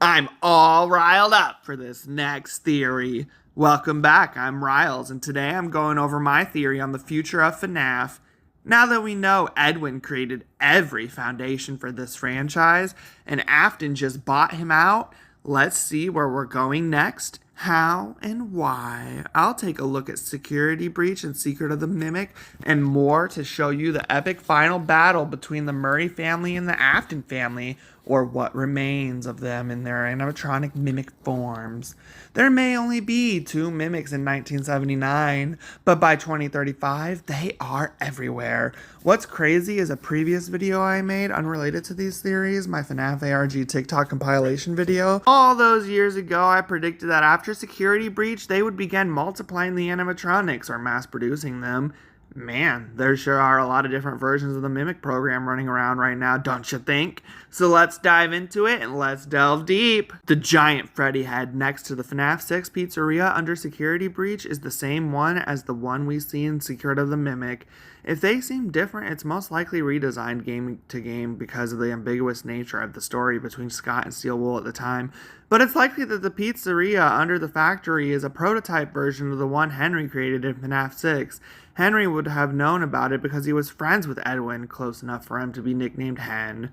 I'm all riled up for this next theory. Welcome back, I'm Riles, and today I'm going over my theory on the future of FNAF. Now that we know Edwin created every foundation for this franchise, and Afton just bought him out, let's see where we're going next, how, and why. I'll take a look at Security Breach and Secret of the Mimic, and more to show you the epic final battle between the Murray family and the Afton family, or what remains of them in their animatronic mimic forms. There may only be 2 mimics in 1979, but by 2035, they are everywhere. What's crazy is a previous video I made unrelated to these theories, my FNAF ARG TikTok compilation video. All those years ago, I predicted that after Security Breach, they would begin multiplying the animatronics or mass producing them. Man, there sure are a lot of different versions of the Mimic program running around right now, don't you think? So let's dive into it and let's delve deep. The giant Freddy head next to the FNAF 6 pizzeria under Security Breach is the same one as the one we see in Secret of the Mimic. If they seem different, it's most likely redesigned game to game because of the ambiguous nature of the story between Scott and Steel Wool at the time. But it's likely that the pizzeria under the factory is a prototype version of the one Henry created in FNAF 6. Henry would have known about it because he was friends with Edwin, close enough for him to be nicknamed Hen.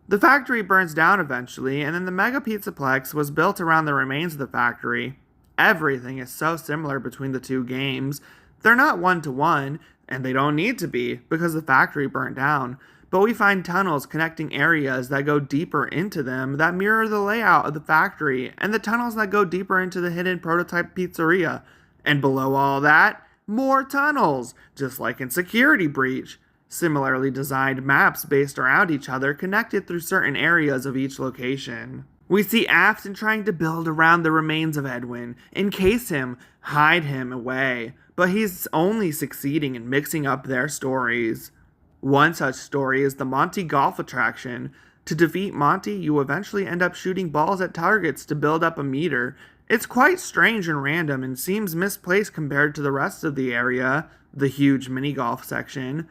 The factory burns down eventually, and then the Mega Pizzaplex was built around the remains of the factory. Everything is so similar between the two games. They're not one-to-one, and they don't need to be, because the factory burnt down. But we find tunnels connecting areas that go deeper into them that mirror the layout of the factory, and the tunnels that go deeper into the hidden prototype pizzeria. And below all that, more tunnels, just like in Security Breach. Similarly designed maps based around each other connected through certain areas of each location. We see Afton trying to build around the remains of Edwin, encase him, hide him away, but he's only succeeding in mixing up their stories. One such story is the Monty golf attraction. To defeat Monty, you eventually end up shooting balls at targets to build up a meter. It's quite strange and random and seems misplaced compared to the rest of the area, the huge mini-golf section.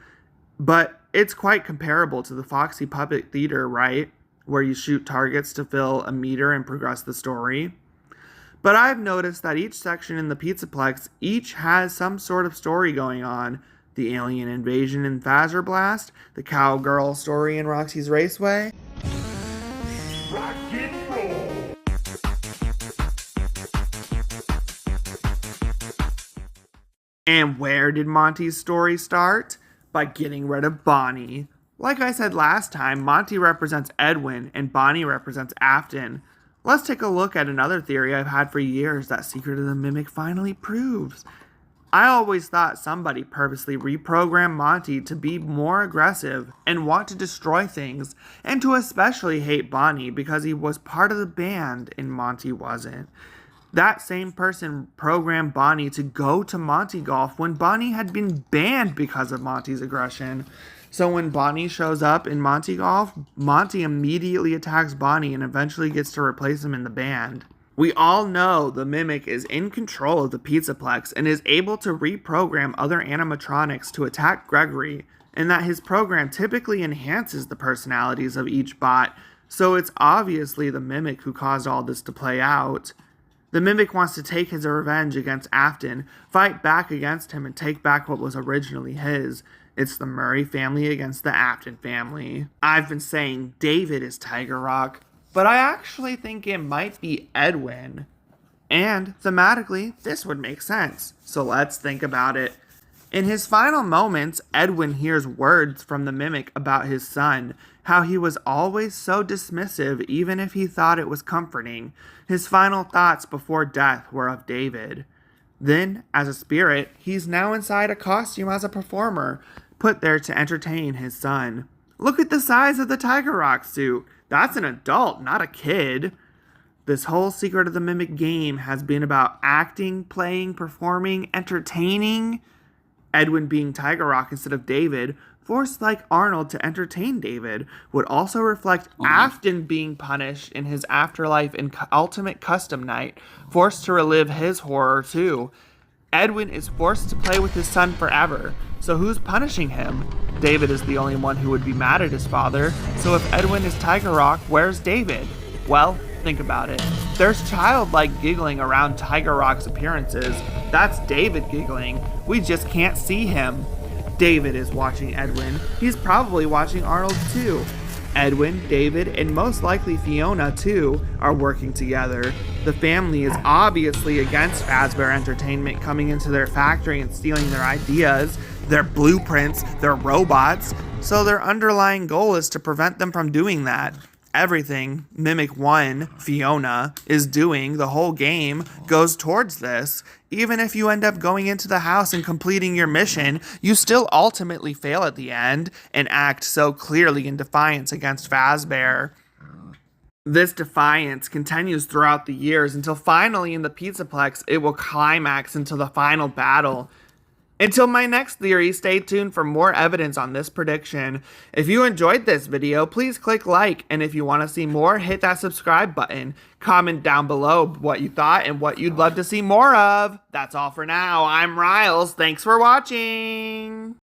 But it's quite comparable to the Foxy Puppet Theater, right? Where you shoot targets to fill a meter and progress the story. But I've noticed that each section in the Pizzaplex each has some sort of story going on. The alien invasion in Fazbear Blast, the cowgirl story in Roxy's Raceway. Rock and roll. And where did Monty's story start? By getting rid of Bonnie. Like I said last time, Monty represents Edwin and Bonnie represents Afton. Let's take a look at another theory I've had for years that Secret of the Mimic finally proves. I always thought somebody purposely reprogrammed Monty to be more aggressive and want to destroy things, and to especially hate Bonnie because he was part of the band and Monty wasn't. That same person programmed Bonnie to go to Monty Golf when Bonnie had been banned because of Monty's aggression. So when Bonnie shows up in Monty Golf, Monty immediately attacks Bonnie and eventually gets to replace him in the band. We all know the Mimic is in control of the Pizzaplex and is able to reprogram other animatronics to attack Gregory, and that his program typically enhances the personalities of each bot, so it's obviously the Mimic who caused all this to play out. The Mimic wants to take his revenge against Afton, fight back against him, and take back what was originally his. It's the Murray family against the Afton family. I've been saying David is Tiger Rock, but I actually think it might be Edwin. And thematically, this would make sense. So let's think about it. In his final moments, Edwin hears words from the Mimic about his son, how he was always so dismissive even if he thought it was comforting. His final thoughts before death were of David. Then, as a spirit, he's now inside a costume as a performer, put there to entertain his son. Look at the size of the Tiger Rock suit. That's an adult, not a kid. This whole Secret of the Mimic game has been about acting, playing, performing, entertaining. Edwin being Tiger Rock instead of David, forced like Arnold to entertain David, would also reflect Afton being punished in his afterlife in Ultimate Custom Night, forced to relive his horror too. Edwin is forced to play with his son forever, so who's punishing him? David is the only one who would be mad at his father, so if Edwin is Tiger Rock, where's David? Well, Think about it. There's childlike giggling around Tiger Rock's appearances. That's David giggling. We just can't see him. David is watching Edwin. He's probably watching Arnold too. Edwin, David, and most likely Fiona too are working together. The family is obviously against Fazbear Entertainment coming into their factory and stealing their ideas, their blueprints, their robots, so their underlying goal is to prevent them from doing that. Everything Mimic 1, Fiona, is doing the whole game goes towards this. Even if you end up going into the house and completing your mission, you still ultimately fail at the end and act so clearly in defiance against Fazbear. This defiance continues throughout the years until finally in the Pizzaplex it will climax into the final battle. Until my next theory, stay tuned for more evidence on this prediction. If you enjoyed this video, please click like, and if you want to see more, hit that subscribe button. Comment down below what you thought and what you'd love to see more of. That's all for now. I'm Riles. Thanks for watching.